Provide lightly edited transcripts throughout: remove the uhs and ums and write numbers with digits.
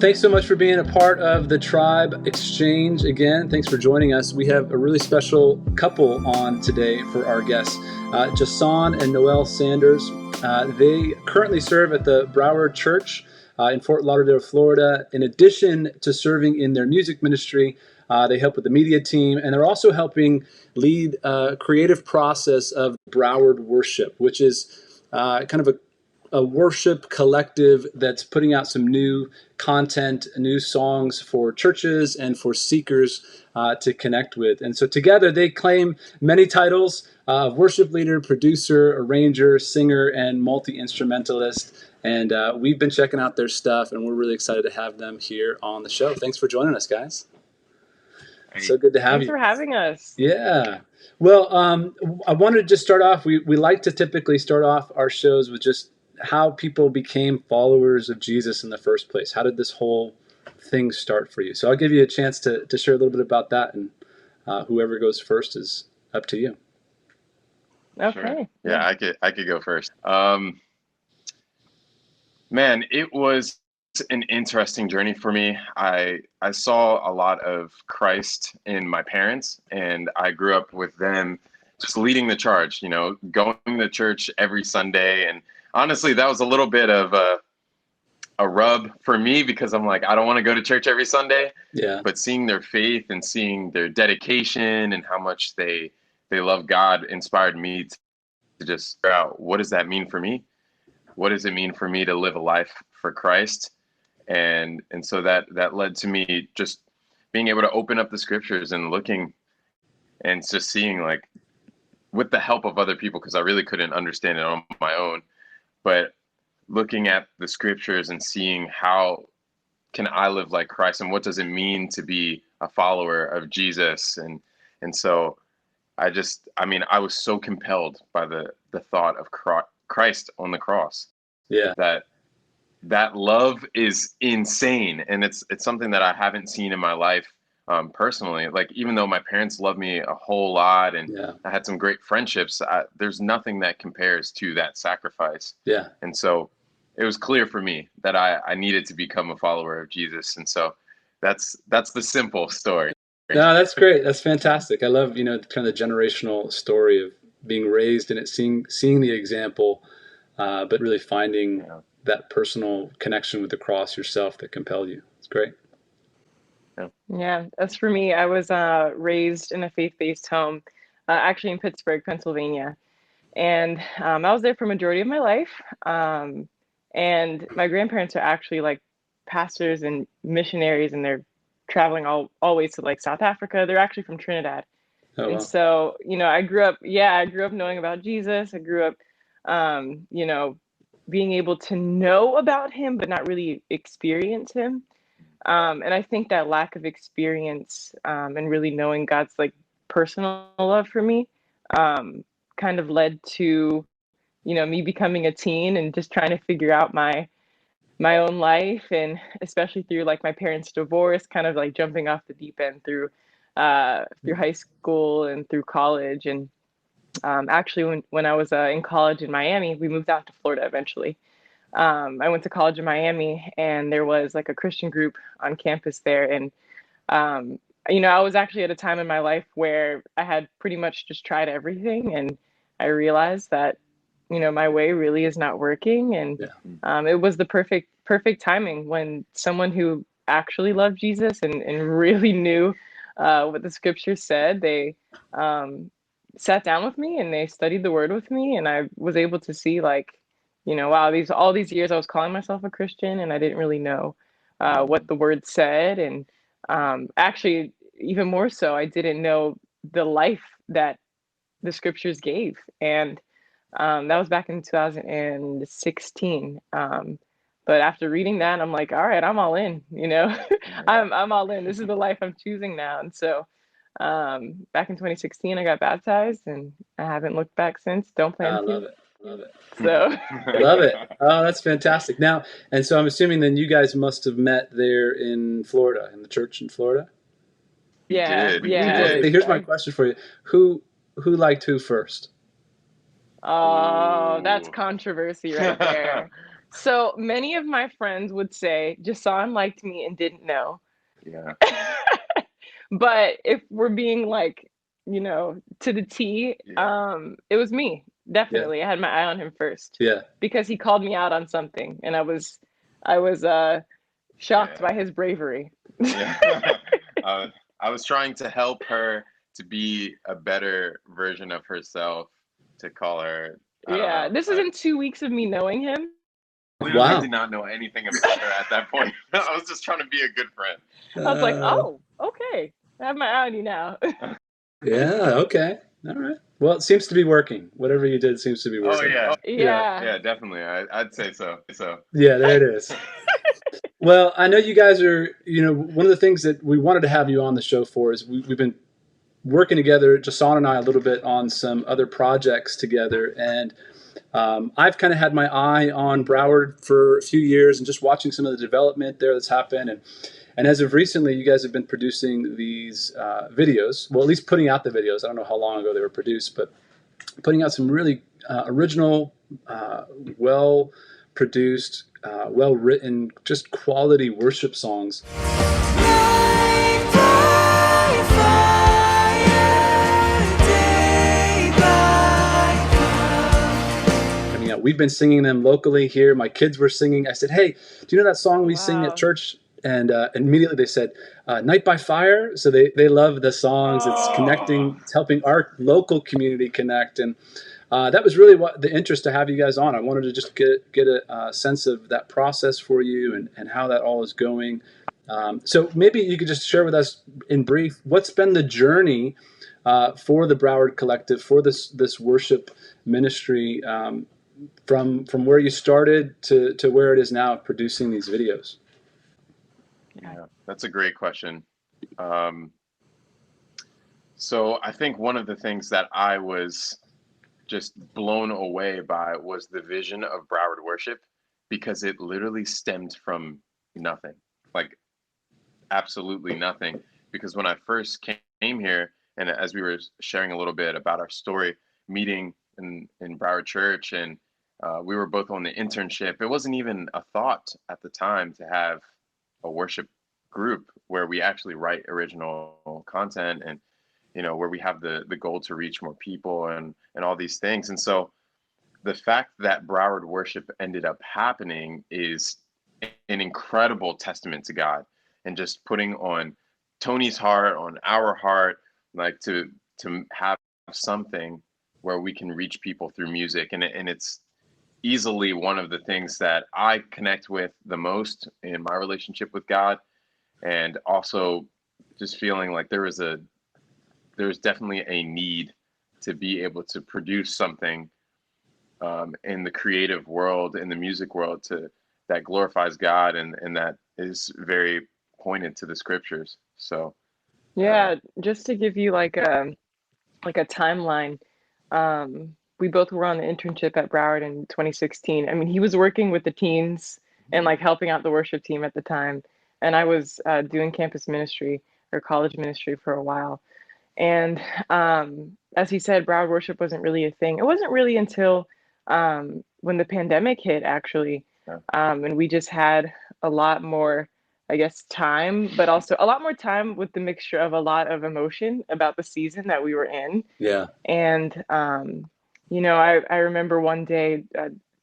thanks so much for being a part of the Tribe Exchange again. Thanks for joining us. We have a really special couple on today for our guests, Jahson and Noelle Saunders. They currently serve at the Broward Church in Fort Lauderdale, Florida. In addition to serving in their music ministry, they help with the media team, and they're also helping lead a creative process of Broward Worship, which is kind of a worship collective that's putting out some new content, new songs for churches and for seekers to connect with. And so together they claim many titles of worship leader, producer, arranger, singer, and multi-instrumentalist. And we've been checking out their stuff, and we're really excited to have them here on the show. Thanks for joining us, guys. So good to have you. Thanks for having us. Yeah. Well, I wanted to just start off. We like to typically start off our shows with just how people became followers of Jesus in the first place. How did this whole thing start for you? So I'll give you a chance to share a little bit about that, and whoever goes first is up to you. Okay. Sure. Yeah, I could go first. Man, it was an interesting journey for me. I saw a lot of Christ in my parents, and I grew up with them just leading the charge, going to church every Sunday. And honestly, that was a little bit of a rub for me, because I'm like, I don't want to go to church every Sunday. Yeah. But seeing their faith and seeing their dedication and how much they love God inspired me to just figure out, what does that mean for me? What does it mean for me to live a life for Christ? And so that led to me just being able to open up the scriptures and looking and just seeing, like, with the help of other people, because I really couldn't understand it on my own, but looking at the scriptures and seeing how can I live like Christ, and what does it mean to be a follower of Jesus. And so I was so compelled by the thought of Christ on the cross. Yeah. That love is insane. And it's something that I haven't seen in my life personally. Like, even though my parents love me a whole lot, and I had some great friendships, there's nothing that compares to that sacrifice. Yeah. And so it was clear for me that I needed to become a follower of Jesus. And so that's the simple story. No, that's great. That's fantastic. I love, kind of the generational story of being raised in it, seeing the example, but really finding that personal connection with the cross yourself that compelled you. It's great. Yeah, as for me, I was raised in a faith-based home, actually in Pittsburgh, Pennsylvania. And I was there for a majority of my life. And my grandparents are actually like pastors and missionaries, and they're traveling always to like South Africa. They're actually from Trinidad. Oh, And wow. so, I grew up knowing about Jesus. I grew up, being able to know about him, but not really experience him. And I think that lack of experience and really knowing God's like personal love for me kind of led to, me becoming a teen and just trying to figure out my own life, and especially through like my parents' divorce, kind of like jumping off the deep end through high school and through college. And actually, when I was in college in Miami, we moved out to Florida eventually. I went to college in Miami, and there was like a Christian group on campus there. And, I was actually at a time in my life where I had pretty much just tried everything, and I realized that, my way really is not working. And it was the perfect timing when someone who actually loved Jesus and really knew what the scriptures said, they sat down with me and they studied the word with me. And I was able to see, like, wow, all these years I was calling myself a Christian, and I didn't really know what the word said. And actually, even more so, I didn't know the life that the scriptures gave. And that was back in 2016. But after reading that, I'm like, all right, I'm all in, I'm all in. This is the life I'm choosing now. And so back in 2016, I got baptized, and I haven't looked back since. Don't plan to. Love it. Love it. So Love it. Oh, that's fantastic. Now, and so I'm assuming then you guys must have met there in Florida, in the church in Florida? Yeah. Here's my question for you. Who liked who first? Oh, that's controversy right there. So many of my friends would say Jahson liked me and didn't know. Yeah. But if we're being like, to the T, Yeah. it was me. Definitely. I had my eye on him first Yeah. because he called me out on something and I was shocked by his bravery. Yeah. I was trying to help her to be a better version of herself, to call her, I don't Yeah, know. this is in 2 weeks of me knowing him. Literally did not know anything about her at that point. I was just trying to be a good friend. I was like, oh, okay. I have my eye on you now. Yeah, okay. All right. Well, it seems to be working. Whatever you did seems to be working. Yeah. Definitely. I'd say so. Yeah, there it is. Well, I know you guys are, one of the things that we wanted to have you on the show for is we've been working together, Jahson and I, a little bit on some other projects together. And I've kind of had my eye on Broward for a few years and just watching some of the development there that's happened. And as of recently, you guys have been producing these videos, well, at least putting out the videos. I don't know how long ago they were produced, but putting out some really original, well-produced, well-written, just quality worship songs. We've been singing them locally here. My kids were singing. I said, hey, do you know that song we sing at church? And immediately they said, Night by Fire. So they love the songs. It's connecting. It's helping our local community connect. And that was really what the interest to have you guys on. I wanted to just get a sense of that process for you and how that all is going. So maybe you could just share with us in brief, what's been the journey for the Broward Collective, for this worship ministry, from where you started to where it is now producing these videos? Yeah, that's a great question. So I think one of the things that I was just blown away by was the vision of Broward Worship, because it literally stemmed from nothing, like absolutely nothing. Because when I first came here, and as we were sharing a little bit about our story, meeting in Broward Church, and we were both on the internship, it wasn't even a thought at the time to have a worship group where we actually write original content, and where we have the goal to reach more people and all these things. And so the fact that Broward Worship ended up happening is an incredible testament to God, and just putting on Tony's heart, on our heart, like to have something where we can reach people through music. And it's easily one of the things that I connect with the most in my relationship with God. And also just feeling like there's definitely a need to be able to produce something in the creative world, in the music world, that glorifies God and that is very pointed to the scriptures. So yeah, just to give you like a timeline, we both were on the internship at Broward in 2016. I mean, he was working with the teens and like helping out the worship team at the time, and I was doing campus ministry or college ministry for a while. And as he said, Broward Worship wasn't really a thing. It wasn't really until when the pandemic hit, actually, and we just had a lot more, I guess, time, but also a lot more time with the mixture of a lot of emotion about the season that we were in. Yeah. And I remember one day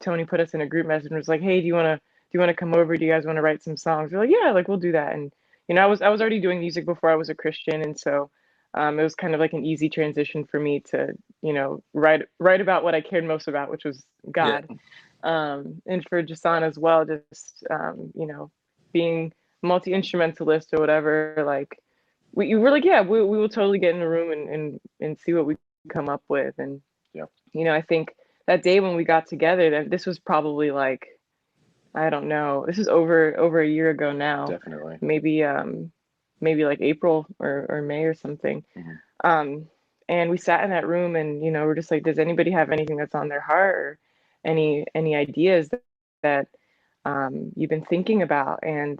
Tony put us in a group message and was like, "Hey, do you want to come over? Do you guys want to write some songs?" We're like, "Yeah, like we'll do that." And I was already doing music before I was a Christian, and so it was kind of like an easy transition for me to write about what I cared most about, which was God. And for Jahson as well, just being multi-instrumentalist or whatever, like we were like, yeah, we will totally get in a room and see what we come up with. And I think that day when we got together, that this was probably like, I don't know, this is over a year ago now. Definitely. Maybe like April or May or something. And we sat in that room and we're just like, does anybody have anything that's on their heart, or any ideas that you've been thinking about? And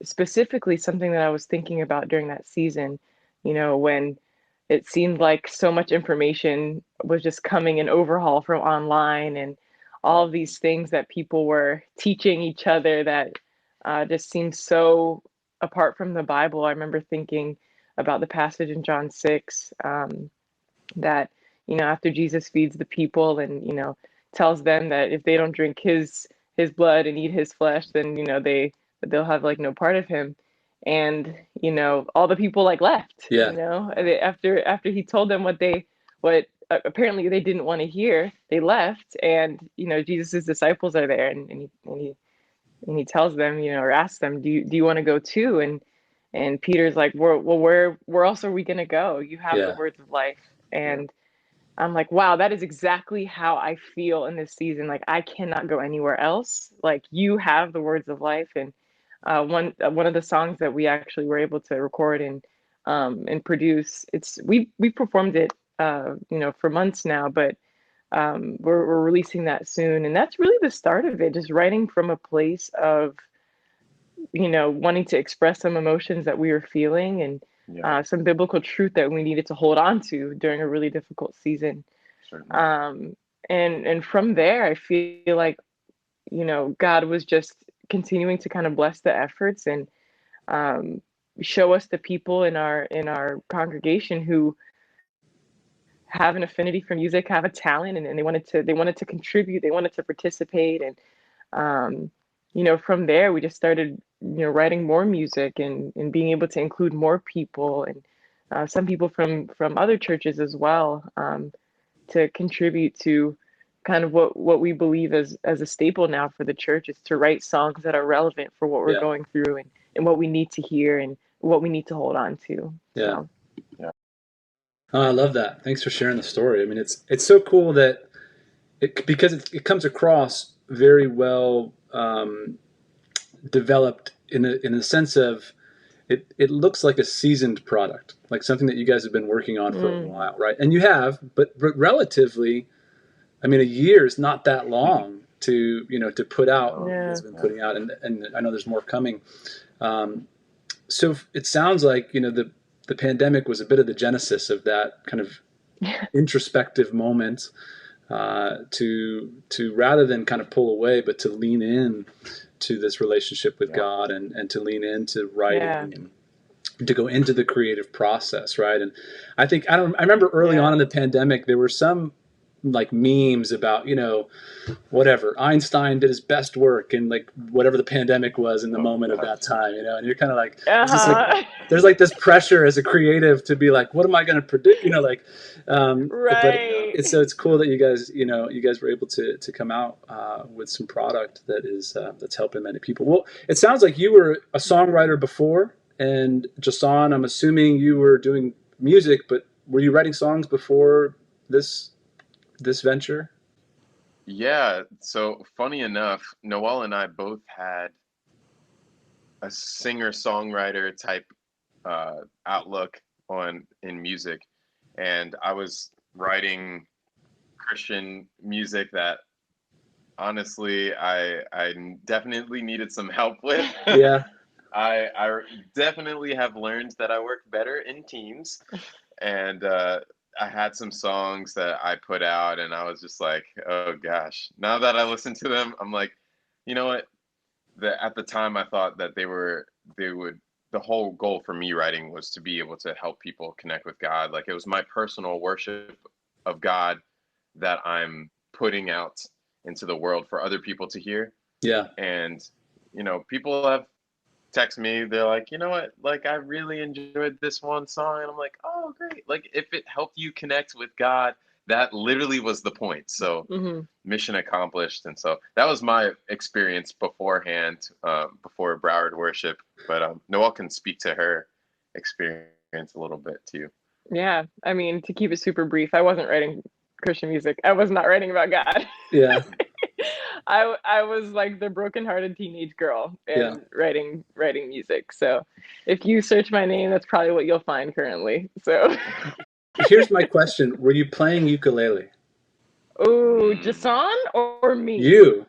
specifically something that I was thinking about during that season, when it seemed like so much information was just coming in overhaul from online, and all of these things that people were teaching each other that just seemed so apart from the Bible. I remember thinking about the passage in John 6 that, after Jesus feeds the people and, tells them that if they don't drink his blood and eat his flesh, then, they'll have like no part of him. And, all the people like left, Yeah. after he told them what apparently they didn't want to hear, they left. And, Jesus's disciples are there, and he tells them, or asks them, do you want to go too? And Peter's like, where else are we going to go? You have the words of life. And I'm like, wow, that is exactly how I feel in this season. Like, I cannot go anywhere else. Like, you have the words of life. And one of the songs that we actually were able to record and produce, we performed it, for months now, but we're releasing that soon. And that's really the start of it, just writing from a place of, wanting to express some emotions that we were feeling, and some biblical truth that we needed to hold on to during a really difficult season. And from there, I feel like, God was just continuing to kind of bless the efforts and show us the people in our congregation who have an affinity for music, have a talent, and they wanted to contribute, they wanted to participate. And from there we just started writing more music and being able to include more people, and some people from other churches as well, to contribute to kind of what we believe as a staple now for the church, is to write songs that are relevant for what we're going through, and what we need to hear and what we need to hold on to. So. Oh, I love that. Thanks for sharing the story. I mean, it's so cool that because it comes across very well developed in a sense of it looks like a seasoned product, like something that you guys have been working on for a while, right? And you have, but relatively, I mean, a year is not that long to put out what you guys have been putting out, and I know there's more coming. So it sounds like the pandemic was a bit of the genesis of that kind of introspective moment, to rather than kind of pull away, but to lean in to this relationship with God, and to lean into writing and to go into the creative process, right? And I remember early on in the pandemic, there were some like memes about, whatever, Einstein did his best work in like whatever the pandemic was in the moment of that time, and you're kind of like, there's like this pressure as a creative to be like, what am I going to predict, right. But it's cool that you guys were able to come out with some product that is that's helping many people. Well, it sounds like you were a songwriter before, and Jahson, I'm assuming you were doing music, but were you writing songs before this venture? Yeah. So funny enough, Noelle and I both had a singer-songwriter type outlook in music, and I was writing Christian music that honestly I definitely needed some help with. Yeah. I definitely have learned that I work better in teams, and I had some songs that I put out, and I was just like, oh gosh. Now that I listen to them, I'm like, you know what? At the time, I thought that they would. The whole goal for me writing was to be able to help people connect with God. Like, it was my personal worship of God that I'm putting out into the world for other people to hear. Yeah. And people have text me, they're like, you know what, like, I really enjoyed this one song, and I'm like, oh great, like, if it helped you connect with God, that literally was the point. So mission accomplished. And so that was my experience beforehand, before Broward Worship. But Noelle can speak to her experience a little bit too. Yeah, I mean, to keep it super brief, I wasn't writing Christian music. I was not writing about God. Yeah. I was like the brokenhearted teenage girl and writing music. So if you search my name, that's probably what you'll find currently. So here's my question: were you playing ukulele? Oh, Jahson or me? You.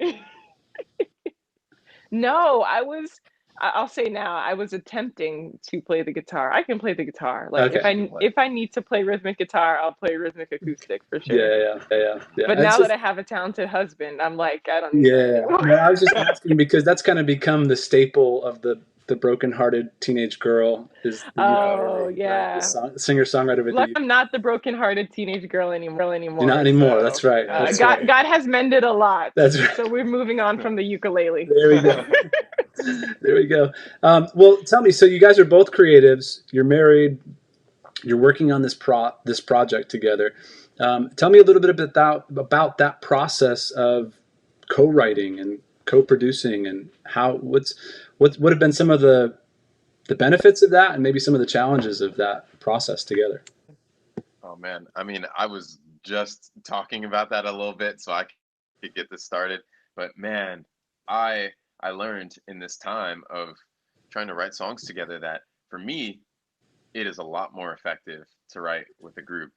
No, I was I'll say now, I was attempting to play the guitar. I can play the guitar. Like Okay. if I need to play rhythmic guitar, I'll play rhythmic acoustic for Yeah, sure. yeah. But It's now that just I have a talented husband, I'm like, I don't need that yeah. anymore. No, I was just asking because that's kind of become the staple of the brokenhearted teenage girl is the Oh ukulele, right? The yeah. singer-songwriter with the Luck I'm ukulele. not the broken-hearted teenage girl You're not anymore. anymore. So That's right. Yeah. That's right. God has mended a lot. That's right. So we're moving on from the ukulele. There we go. There we go. Well, tell me. So you guys are both creatives. You're married. You're working on this project together. Tell me a little bit about that process of co-writing and co-producing, and what have been some of the benefits of that, and maybe some of the challenges of that process together. Oh man, I mean, I was just talking about that a little bit, so I could get this started. But man, I I learned in this time of trying to write songs together that for me, it is a lot more effective to write with a group,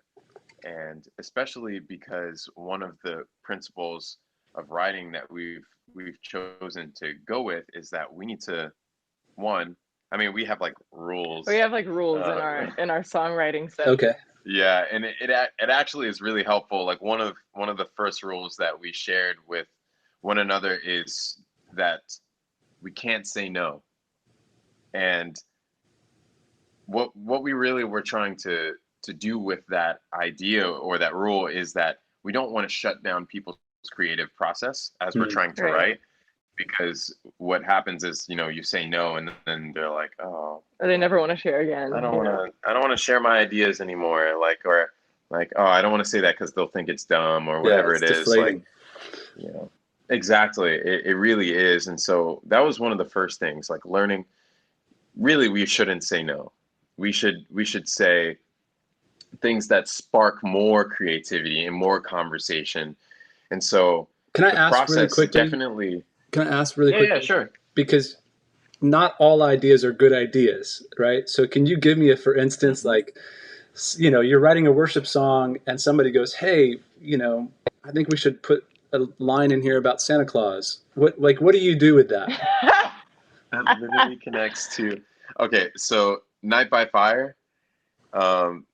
and especially because one of the principles of writing that we've chosen to go with is that we need to one, I mean, we have like We rules. have like rules in Uh, our songwriting Okay. session. Yeah, and it actually is really helpful. Like one of the first rules that we shared with one another is that we can't say no. And what we really were trying to do with that idea or that rule is that we don't want to shut down people's creative process as we're Mm. trying to Right. write, because what happens is, you say no and then they're like, oh, Or they never want to share again, I don't want to share my ideas anymore. Or like, oh, I don't want to say that because they'll think it's dumb or Yeah, whatever it's it is. Like, deflating. exactly. It really is. And so that was one of the first things, like learning, really, we shouldn't say no. We should say things that spark more creativity and more conversation. And so Can I the ask really process quickly? definitely, Can I ask really yeah, quickly? sure. Because not all ideas are good ideas, right? So can you give me a, for instance, Hmm. like, you're writing a worship song and somebody goes, hey, I think we should put a line in here about Santa Claus. What do you do with that? That literally connects to, okay, so Night by Fire, um,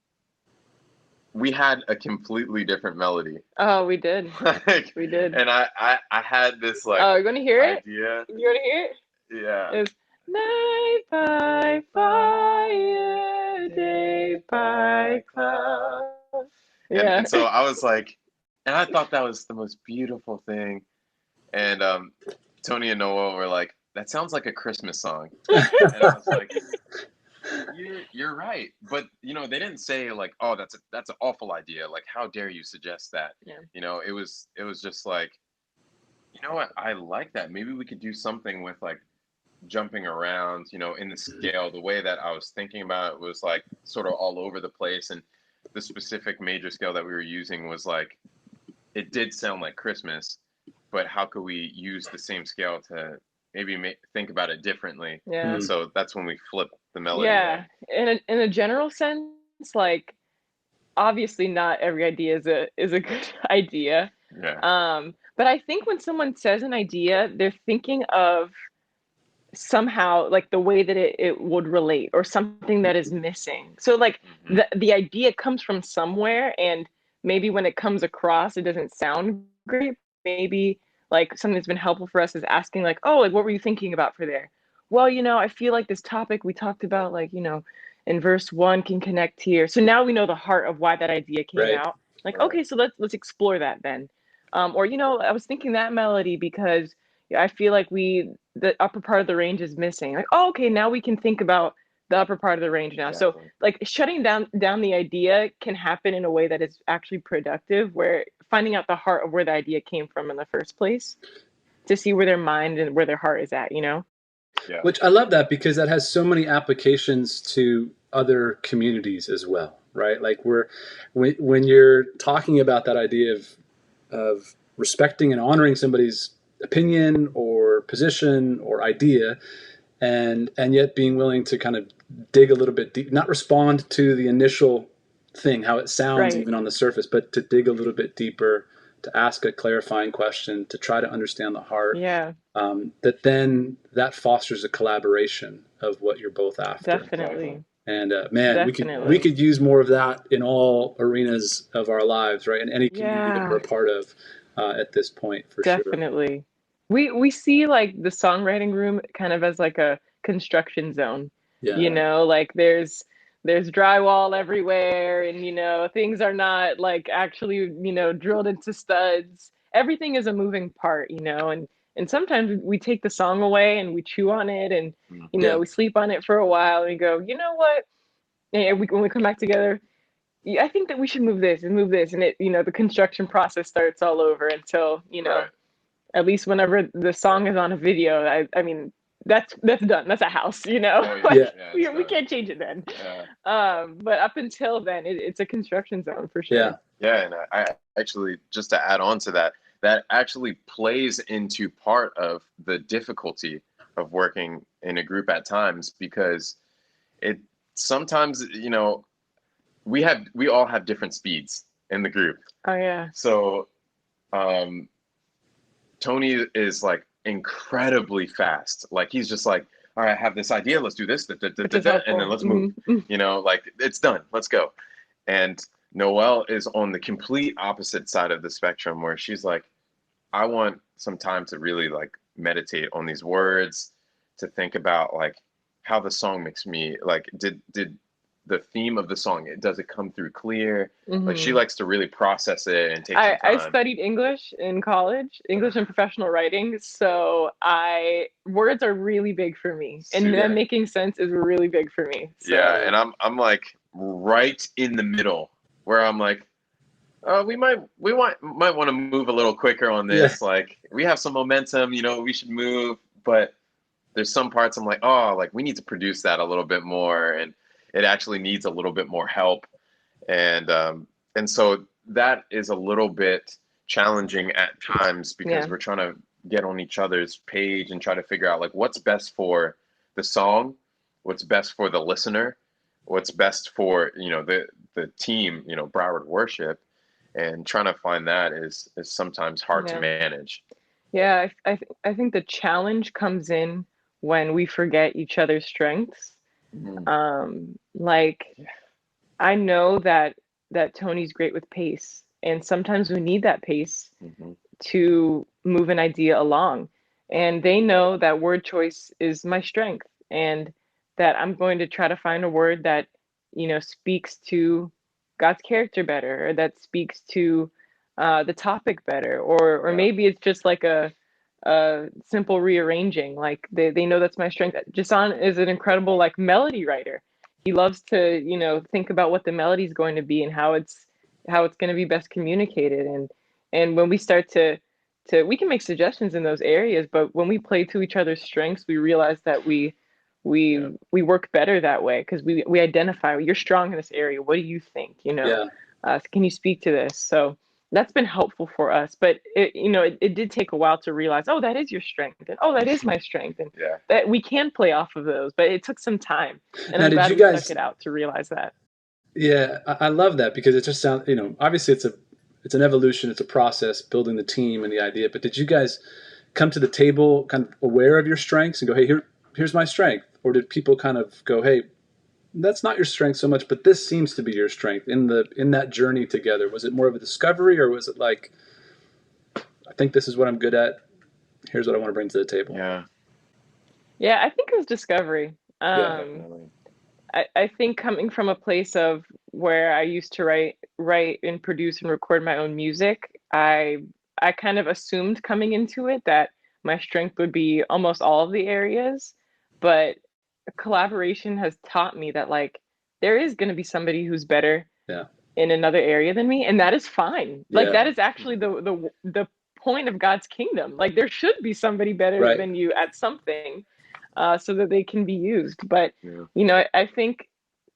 we had a completely different melody. Oh, we did. Like, We did. and I had this like Oh, you want to hear it? idea. You want to hear it? Yeah. It's night by fire, day by cloud. And Yeah. and so I was like, and I thought that was the most beautiful thing. And Tony and Noah were like, that sounds like a Christmas song. And I was like, you're right. But they didn't say like, oh, that's an awful idea. Like, how dare you suggest that? Yeah. It was just like, you know what? I like that. Maybe we could do something with like jumping around, in the scale. The way that I was thinking about it was like sort of all over the place. And the specific major scale that we were using was like, it did sound like Christmas, but how could we use the same scale to maybe think about it differently? Yeah. And Mm. so that's when we flipped the melody Yeah. there. In a general sense, like obviously not every idea is a good idea. Yeah. But I think when someone says an idea, they're thinking of somehow like the way that it would relate or something that is missing. So like Hmm. the idea comes from somewhere, and maybe when it comes across it doesn't sound great. Maybe like something that's been helpful for us is asking like, oh, like what were you thinking about for there? Well, I feel like this topic we talked about, like, in verse 1 can connect here. So now we know the heart of why that idea came Right. out. Like, Right. okay, so let's explore that then. Or I was thinking that melody because I feel like the upper part of the range is missing. Like, oh, okay, now we can think about the upper part of the range now. So Exactly. like shutting down the idea can happen in a way that is actually productive, where finding out the heart of where the idea came from in the first place to see where their mind and where their heart is at. Yeah. Which I love that because that has so many applications to other communities as well, right? Like when you're talking about that idea of respecting and honoring somebody's opinion or position or idea, and yet being willing to kind of dig a little bit deep, not respond to the initial thing, how it sounds Right. even on the surface, but to dig a little bit deeper to ask a clarifying question, to try to understand the heart. Yeah, That fosters a collaboration of what you're both after. definitely. And man, we Definitely. could use more of that in all arenas of our lives, right? In any community that we're a part of at this point, for sure. Definitely. We see like the songwriting room kind of as like a construction zone. Yeah. You know, like there's drywall everywhere, and things are not like actually, drilled into studs. Everything is a moving part, and sometimes we take the song away and we chew on it, and we sleep on it for a while and we go, you know what? And when we come back together, I think that we should move this, and it, the construction process starts all over until, Right. at least whenever the song is on a video, I mean, that's done. That's a house, Oh, yeah. Like, Yeah, we it's can't change it then. Yeah. But up until then, it's a construction zone for sure. Yeah. Yeah, and I actually, just to add on to that, that actually plays into part of the difficulty of working in a group at times, because it sometimes, we all have different speeds in the group. Oh yeah. So Tony is like incredibly fast. Like he's just like, all right, I have this idea, let's do this, and then let's move. Like it's done, let's go. And Noelle is on the complete opposite side of the spectrum, where she's like, I want some time to really like meditate on these words, to think about like how the song makes me, like, did the theme of the song, does it come through clear? Like she likes to really process it and take some time. I studied English in college, English and professional writing, so words are really big for me, and them making sense is really big for me. So. Yeah, and I'm like right in the middle, where I'm like, we might want to move a little quicker on this. Like we have some momentum, we should move, but there's some parts I'm like, oh, like we need to produce that a little bit more, and it actually needs a little bit more help. And so that is a little bit challenging at times, because we're trying to get on each other's page and try to figure out like what's best for the song, what's best for the listener, what's best for, the team, Broward Worship, and trying to find that is sometimes hard to manage. Yeah, I think the challenge comes in when we forget each other's strengths. Like I know that Tony's great with pace, and sometimes we need that pace to move an idea along, and they know that word choice is my strength, and that I'm going to try to find a word that speaks to God's character better, or that speaks to the topic better, or maybe it's just like a simple rearranging. Like they know that's my strength. Jahson is an incredible like melody writer. He loves to think about what the melody is going to be and how it's going to be best communicated. And when we start to we can make suggestions in those areas, but when we play to each other's strengths, we realize that we work better that way, because we identify, you're strong in this area, what do you think, can you speak to this? So that's been helpful for us, but it did take a while to realize, oh, that is your strength, and oh, that is my strength, and that we can play off of those, but it took some time, and now, I'm glad we stuck it out to realize that. Yeah, I love that, because it just sounds, obviously it's an evolution, it's a process, building the team and the idea, but did you guys come to the table kind of aware of your strengths and go, hey, here's my strength? Or did people kind of go, hey, that's not your strength so much, but this seems to be your strength in that journey together? Was it more of a discovery, or was it like, I think this is what I'm good at, here's what I want to bring to the table? Yeah, I think it was discovery. I think coming from a place of where I used to write and produce and record my own music, I kind of assumed coming into it that my strength would be almost all of the areas, but collaboration has taught me that like there is going to be somebody who's better in another area than me, and that is fine. Like that is actually the point of God's kingdom. Like there should be somebody better than you at something, so that they can be used. But I think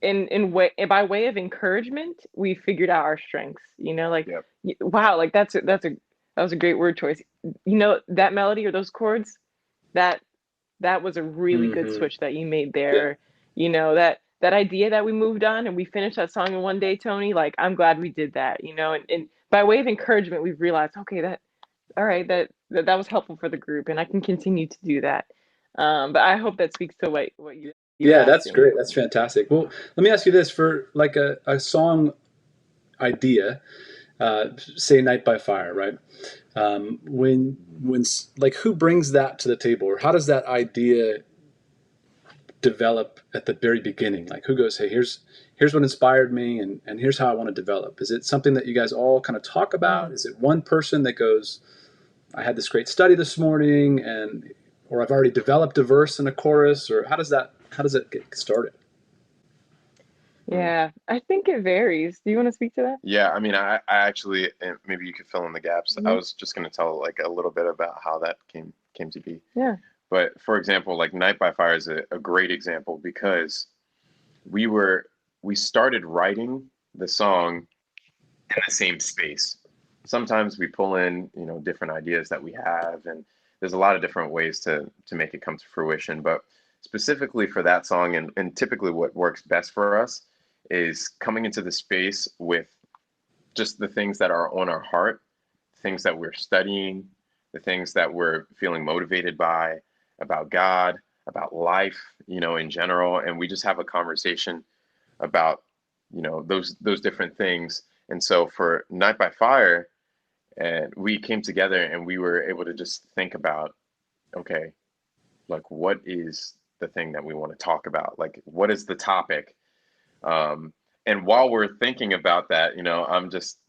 by way of encouragement, we figured out our strengths. Wow, like that was a great word choice. That melody or those chords, that was a really good switch that you made there. That idea that we moved on and we finished that song in one day, Tony, like I'm glad we did that, and by way of encouragement, we've realized, okay, that was helpful for the group, and I can continue to do that. But I hope that speaks to what you Yeah, asked. that's great. That's fantastic. Well, let me ask you this: for like a song idea, say "Night by Fire," right? When like who brings that to the table, or how does that idea develop at the very beginning? Like who goes, hey, here's what inspired me, and here's how I want to develop? Is it something that you guys all kind of talk about? Is it one person that goes, I had this great study this morning, or I've already developed a verse and a chorus, or how does it get started? Yeah, I think it varies. Do you want to speak to that? Yeah, I mean, I actually, and maybe you could fill in the gaps. I was just going to tell like a little bit about how that came to be. Yeah. But for example, like Night by Fire is a great example because we started writing the song in the same space. Sometimes we pull in, different ideas that we have, and there's a lot of different ways to make it come to fruition. But specifically for that song, and typically what works best for us is coming into the space with just the things that are on our heart, things that we're studying, the things that we're feeling motivated by, about God, about life, in general. And we just have a conversation about, those different things. And so for Night by Fire, and we came together and we were able to just think about, okay, like what is the thing that we want to talk about? Like, what is the topic? And while we're thinking about that, I'm just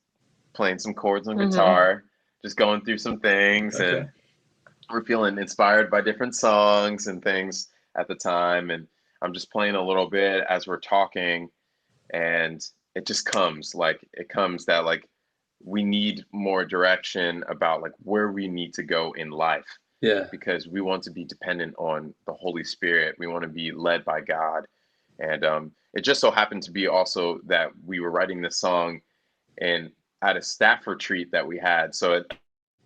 playing some chords on guitar, just going through some things, and we're feeling inspired by different songs and things at the time. And I'm just playing a little bit as we're talking, and it just comes that like we need more direction about like where we need to go in life. Yeah. Because we want to be dependent on the Holy Spirit. We want to be led by God. And it just so happened to be also that we were writing this song at a staff retreat that we had. So at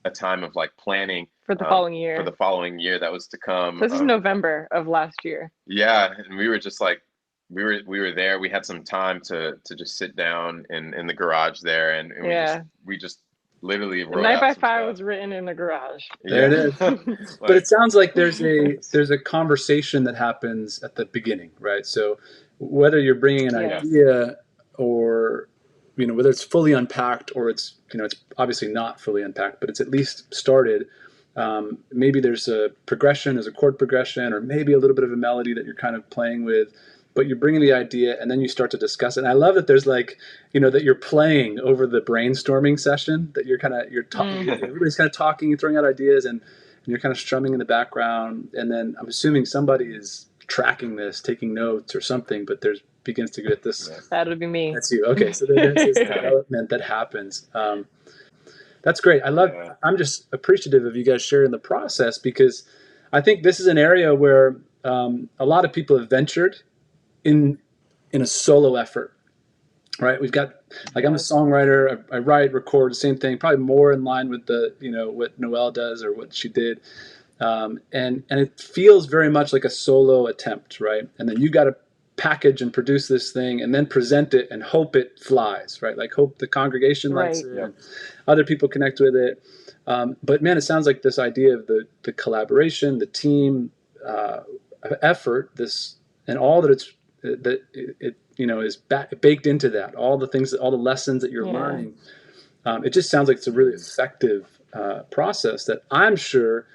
a time of like planning for the following year. For the following year that was to come. This is November of last year. Yeah, and we were just like, we were there. We had some time to just sit down in the garage there, and we just literally wrote Night by some Fire stuff. was written in the garage. There it is. But it sounds like there's a conversation that happens at the beginning, right? So whether you're bringing an idea, or whether it's fully unpacked, or it's it's obviously not fully unpacked, but it's at least started. Maybe there's a progression, there's a chord progression, or maybe a little bit of a melody that you're kind of playing with. But you're bringing the idea, and then you start to discuss it. And I love that there's like, that you're playing over the brainstorming session, that you're talking, everybody's kind of talking, throwing out ideas, and you're kind of strumming in the background. And then I'm assuming somebody is tracking this, taking notes or something, but there's begins to get this. That would be me. That's you. Okay. So there's this development that happens. That's great. I'm just appreciative of you guys sharing the process, because I think this is an area where a lot of people have ventured in a solo effort, right? We've got, like, I'm a songwriter. I write, record, the same thing, probably more in line with the, what Noelle does or what she did. And it feels very much like a solo attempt, right? And then you got to package and produce this thing and then present it and hope it flies, right? Like hope the congregation likes it and other people connect with it. But man, it sounds like this idea of the collaboration, the team effort, and all that it is baked into that, all the things, all the lessons that you're learning. It just sounds like it's a really effective process that I'm sure,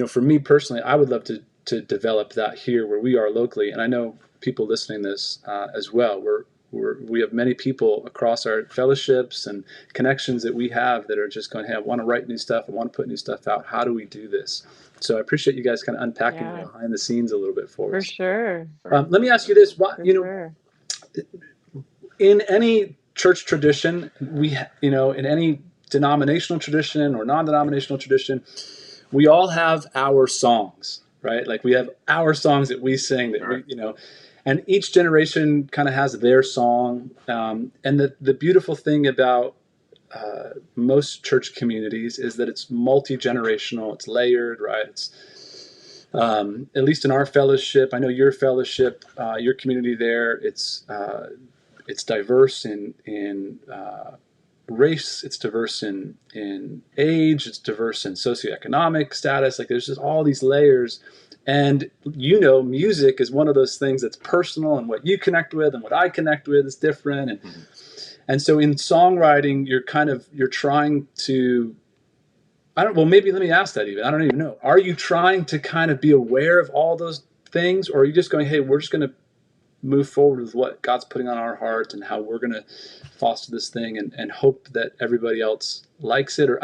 for me personally, I would love to develop that here where we are locally. And I know people listening to this as well. We have many people across our fellowships and connections that we have that are just going, hey, I want to write new stuff. I want to put new stuff out. How do we do this? So I appreciate you guys kind of unpacking behind the scenes a little bit for us. For sure. Let me ask you this. In any church tradition, in any denominational tradition or non-denominational tradition, we all have our songs, right? Like we have our songs that we sing that and each generation kind of has their song. And the beautiful thing about most church communities is that it's multi-generational, it's layered, right? It's at least in our fellowship, I know your fellowship, your community there, it's diverse in race, it's diverse in age, it's diverse in socioeconomic status. Like there's just all these layers. And music is one of those things that's personal, and what you connect with and what I connect with is different. And so in songwriting, you're trying to, maybe let me ask that even. I don't even know. Are you trying to kind of be aware of all those things, or are you just going, hey, we're just going to move forward with what God's putting on our heart and how we're going to foster this thing and hope that everybody else likes it? Or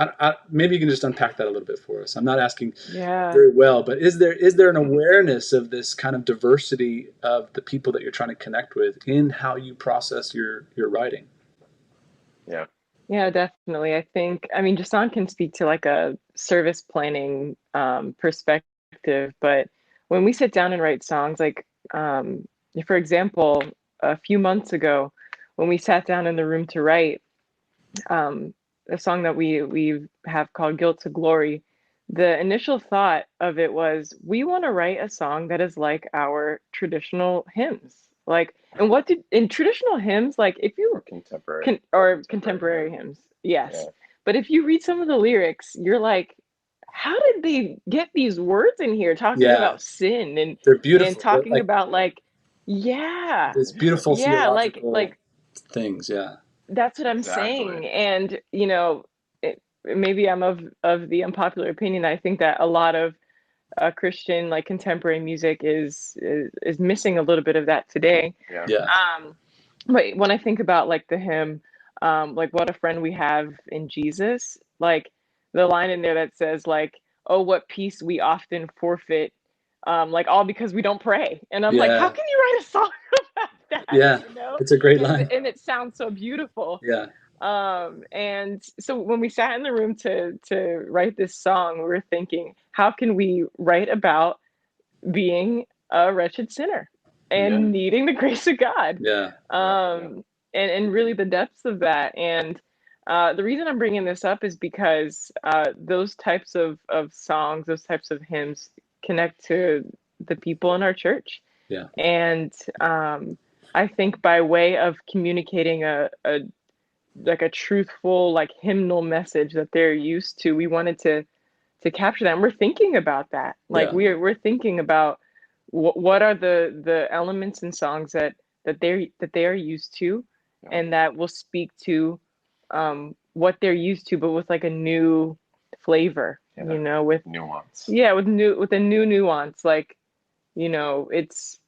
maybe you can just unpack that a little bit for us. I'm not asking very well, but is there an awareness of this kind of diversity of the people that you're trying to connect with in how you process your writing? Yeah, definitely. I think, Jahson can speak to like a service planning perspective, but when we sit down and write songs, like, for example, a few months ago, when we sat down in the room to write a song that we have called Guilt to Glory, the initial thought of it was, we want to write a song that is like our traditional hymns. Like, and in traditional hymns, like if you contemporary hymns, yes. Yeah. But if you read some of the lyrics, you're like, how did they get these words in here talking about sin and they're beautiful, and talking about it's beautiful theological things. Yeah, that's what I'm saying. And maybe I'm of the unpopular opinion. I think that a lot of Christian contemporary music is missing a little bit of that today. But when I think about the hymn, what a friend we have in Jesus, the line in there that says oh, what peace we often forfeit, all because we don't pray. And I'm like, how can you write a song about that? Yeah, it's a great line, and it sounds so beautiful. Yeah. And so when we sat in the room to write this song, we were thinking, how can we write about being a wretched sinner and needing the grace of God? And really the depths of that. And the reason I'm bringing this up is because those types of songs, those types of hymns connect to the people in our church. And I think by way of communicating a truthful hymnal message that they're used to, we wanted to capture that. And we're thinking about that. We're thinking about what are the elements in songs that they are used to, and that will speak to what they're used to, but with a new flavor, with nuance. With a new nuance. It's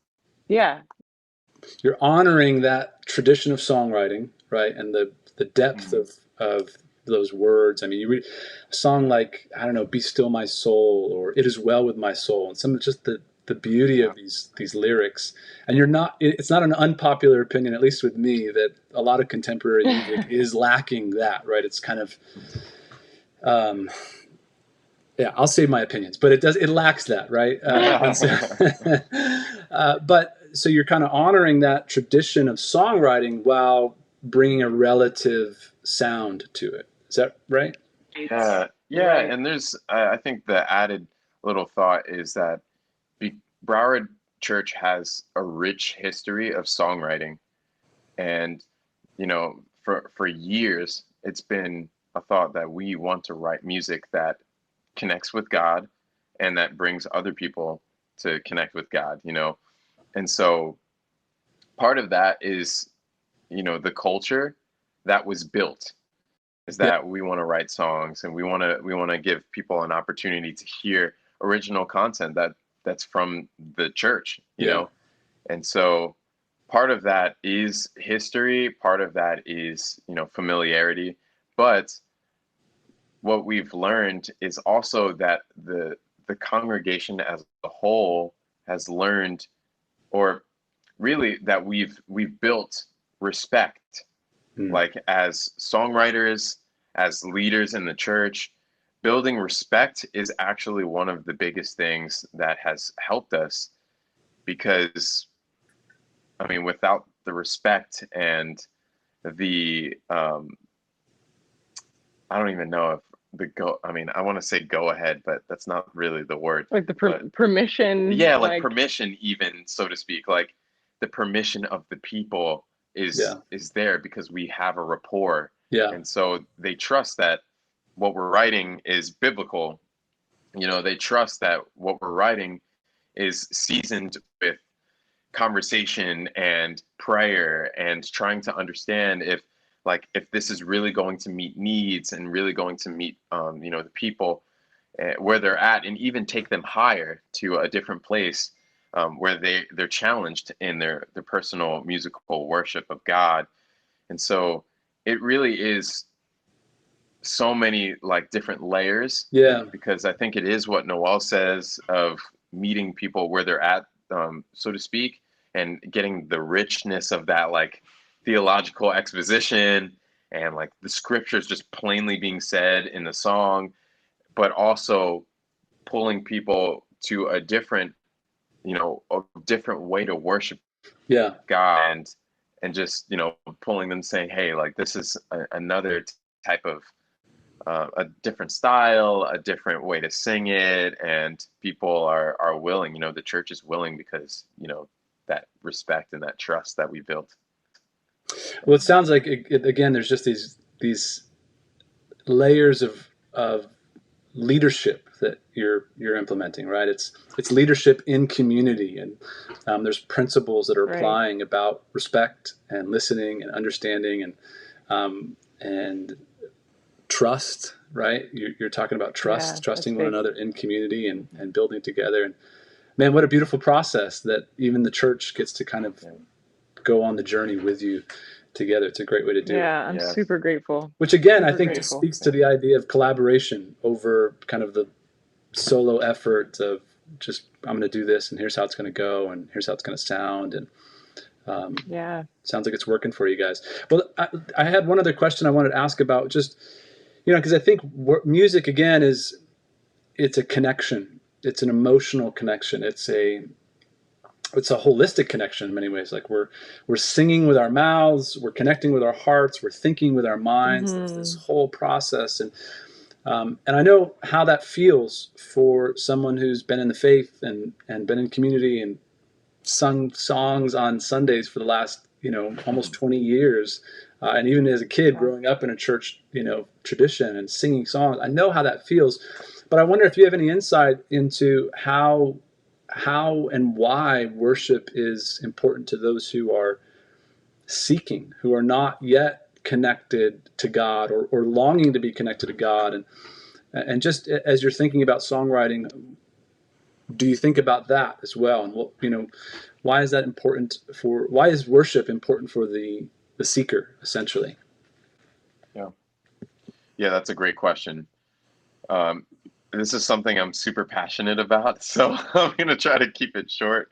you're honoring that tradition of songwriting, right? And the depth of those words. I mean, you read a song like, I don't know, Be Still My Soul, or It Is Well With My Soul, and some of just the beauty of these lyrics. And it's not an unpopular opinion, at least with me, that a lot of contemporary music is lacking that, right? It's kind of, I'll save my opinions, but it lacks that, right? So you're kind of honoring that tradition of songwriting while bringing a relative sound to it. Is that right? Yeah. Right. And there's, I think the added little thought is that Broward Church has a rich history of songwriting. And, for years, it's been a thought that we want to write music that connects with God and that brings other people to connect with God, And so part of that is, the culture that was built is that we want to write songs, and we want to give people an opportunity to hear original content that's from the church, you know? And so part of that is history. Part of that is, familiarity. But what we've learned is also that the congregation as a whole has learned, or really that we've built respect, as songwriters, as leaders in the church. Building respect is actually one of the biggest things that has helped us, because without the respect and the I don't even know if I want to say go ahead, but that's not really the word. Permission. Yeah, permission, even, so to speak. The permission of the people is there because we have a rapport Yeah. And so they trust that what we're writing is biblical. They trust that what we're writing is seasoned with conversation and prayer and trying to understand if this is really going to meet needs and really going to meet the people where they're at, and even take them higher to a different place where they're challenged in their personal musical worship of God. And so it really is so many different layers. Yeah. Because I think it is what Noelle says of meeting people where they're at, so to speak, and getting the richness of that theological exposition and the scriptures just plainly being said in the song, but also pulling people to a different way to worship Yeah. God, and just pulling them, saying, hey, this is another type of a different style, a different way to sing it, and people are willing. The church is willing because that respect and that trust that we built. Well, it sounds like again, there's just these layers of leadership that you're implementing, right? It's leadership in community, and there's principles that are Right. applying about respect and listening and understanding and trust, right? You're talking about trust, Yeah, trusting that's one big. another in community and building together. And man, what a beautiful process that even the church gets to kind of go on the journey with you together. It's a great way to do it. Yeah, I'm Yes. super grateful. Which again, I Super think just grateful. speaks to the idea of collaboration over kind of the solo effort of just, I'm going to do this and here's how it's going to go and here's how it's going to sound. And Yeah. sounds like it's working for you guys. Well, I had one other question I wanted to ask about just, because I think music again it's a connection. It's an emotional connection. It's a holistic connection in many ways. Like we're singing with our mouths, we're connecting with our hearts, we're thinking with our minds. There's this whole process, and I know how that feels for someone who's been in the faith and been in community and sung songs on Sundays for the last almost 20 years, and even as a kid growing up in a church tradition and singing songs. I know how that feels, but I wonder if you have any insight into how and why worship is important to those who are seeking, who are not yet connected to God or longing to be connected to God. And just as you're thinking about songwriting, do you think about that as well? And why is that important why is worship important for the seeker, essentially? Yeah, that's a great question. This is something I'm super passionate about, so I'm going to try to keep it short.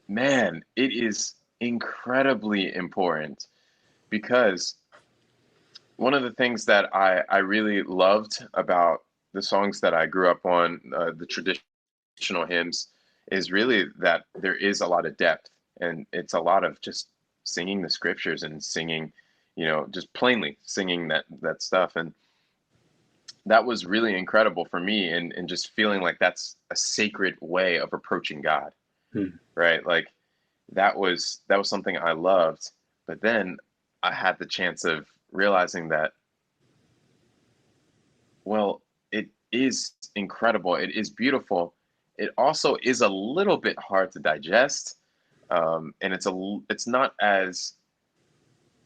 Man, it is incredibly important because one of the things that I really loved about the songs that I grew up on, the traditional hymns, is really that there is a lot of depth, and it's a lot of just singing the scriptures and singing, just plainly singing that stuff. And that was really incredible for me, and just feeling like that's a sacred way of approaching God. Right? Like that was something I loved. But then I had the chance of realizing that, well, it is incredible. It is beautiful. It also is a little bit hard to digest. And it's not as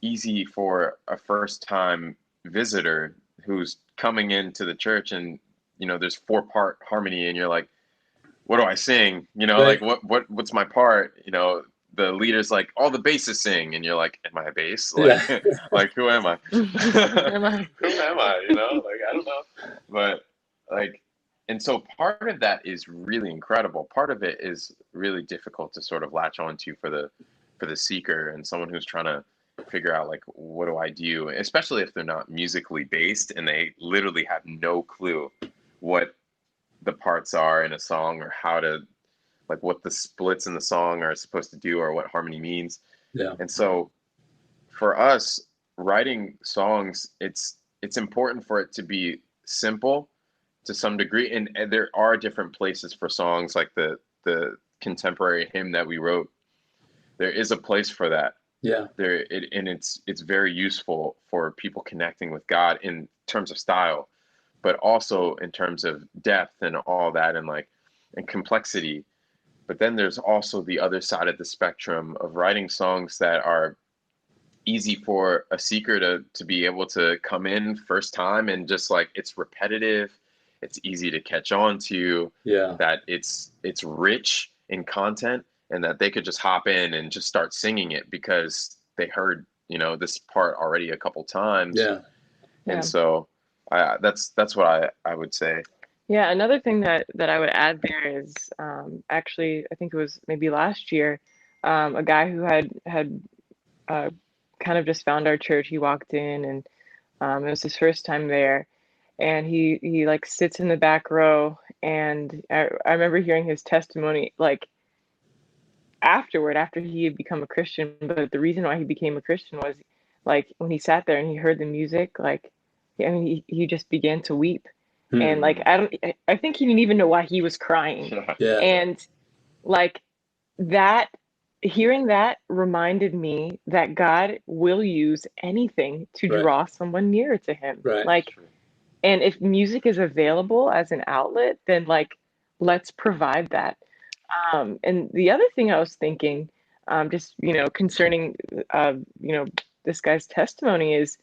easy for a first time visitor who's coming into the church, and there's 4-part harmony, and you're like, what do I sing? Right. What's my part? The leader's like, all the basses sing, and you're like, am I a bass? Who am I? Who am I? I don't know. But and so part of that is really incredible. Part of it is really difficult to sort of latch onto for the seeker and someone who's trying to figure out what do I do, especially if they're not musically based and they literally have no clue what the parts are in a song, or how to what the splits in the song are supposed to do, or what harmony means. Yeah. And so for us writing songs, it's important for it to be simple to some degree, and there are different places for songs, like the contemporary hymn that we wrote. There is a place for that. Yeah. And it's very useful for people connecting with God in terms of style, but also in terms of depth and all that, and complexity. But then there's also the other side of the spectrum of writing songs that are easy for a seeker to be able to come in first time, and just like it's repetitive, it's easy to catch on to, Yeah. that it's rich in content, and that they could just hop in and just start singing it because they heard, this part already a couple times. Yeah. And so that's what I would say. Yeah, another thing that I would add there is actually, I think it was maybe last year, a guy who had kind of just found our church. He walked in, and it was his first time there, and he like sits in the back row, and I remember hearing his testimony like after he had become a Christian. But the reason why he became a Christian was like when he sat there and he heard the music, like I mean he just began to weep. And like I think he didn't even know why he was crying. Yeah. And like that, hearing that reminded me that God will use anything to Right. draw someone nearer to him. Right. Like, and if music is available as an outlet, then like let's provide that. And the other thing I was thinking, just concerning this guy's testimony is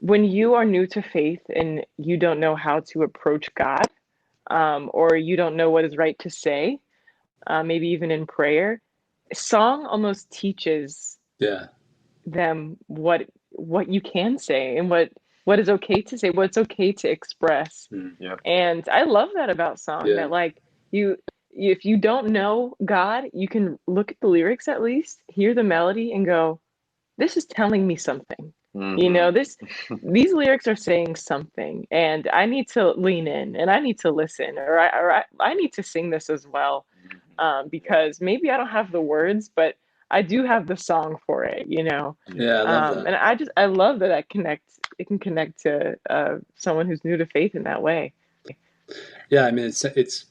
when you are new to faith and you don't know how to approach God, or you don't know what is right to say, maybe even in prayer, song almost teaches them what you can say and what is okay to say, what's okay to express. Yeah. And I love that about song, that like if you don't know God, you can look at the lyrics, at least hear the melody and go, this is telling me something. These lyrics are saying something, and I need to lean in and I need to listen, or I need to sing this as well, because maybe I don't have the words, but I do have the song for it. Yeah, I love that. And I love that it can connect to someone who's new to faith in that way. Yeah, I mean it's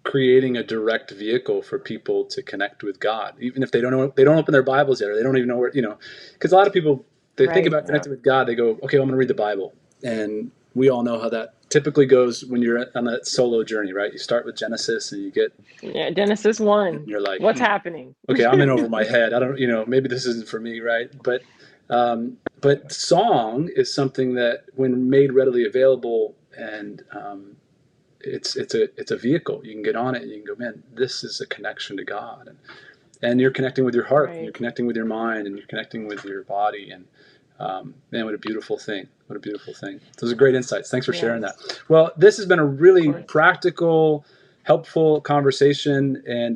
creating a direct vehicle for people to connect with God, even if they don't know, they don't open their Bibles yet, or they don't even know where, because a lot of people, they think about connecting with God, they go, okay, well, I'm going to read the Bible. And we all know how that typically goes when you're on that solo journey, right? You start with Genesis and you get Genesis 1. And you're like, what's happening? Okay, I'm in over my head. I don't, maybe this isn't for me, right? But song is something that, when made readily available, and it's a vehicle. You can get on it and you can go, man, this is a connection to God, and you're connecting with your heart, and you're connecting with your mind, and you're connecting with your body, and man, what a beautiful thing. What a beautiful thing. Those are great insights. Thanks for sharing that. Well, this has been a really practical, helpful conversation, and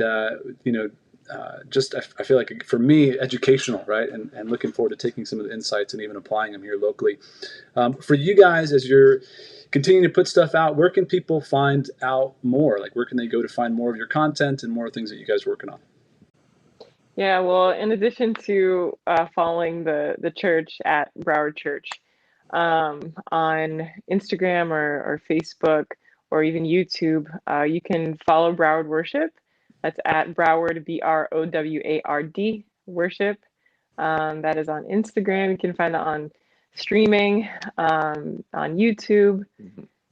just I feel like, for me, educational, right? And looking forward to taking some of the insights and even applying them here locally. For you guys, as you're continuing to put stuff out, where can people find out more? Like, where can they go to find more of your content and more things that you guys are working on? Yeah, well, in addition to following the church at Broward Church on Instagram or Facebook or even YouTube, you can follow Broward Worship. That's at Broward, Broward Worship. That is on Instagram. You can find it on streaming, on YouTube.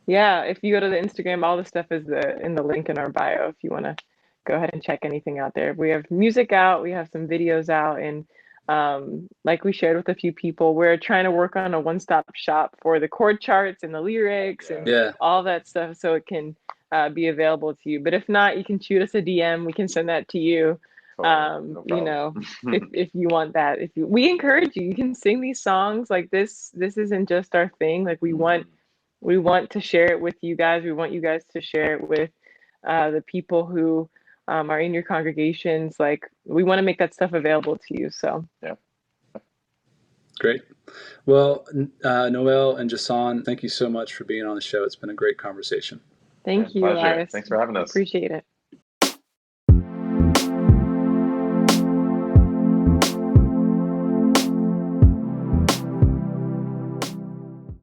Yeah, if you go to the Instagram, all the stuff is in the link in our bio if you want to go ahead and check anything out there. We have music out, we have some videos out, and like we shared with a few people, we're trying to work on a one-stop shop for the chord charts and the lyrics and all that stuff, so it can be available to you. But if not, you can shoot us a DM. We can send that to you. No if you want that. We encourage you. You can sing these songs. Like this isn't just our thing. Like we want to share it with you guys. We want you guys to share it with the people who are in your congregations. Like, we want to make that stuff available to you. So Great. Well, Noelle and Jahson, thank you so much for being on the show. It's been a great conversation. Thank you, Pleasure. Elias. Thanks for having us. Appreciate it.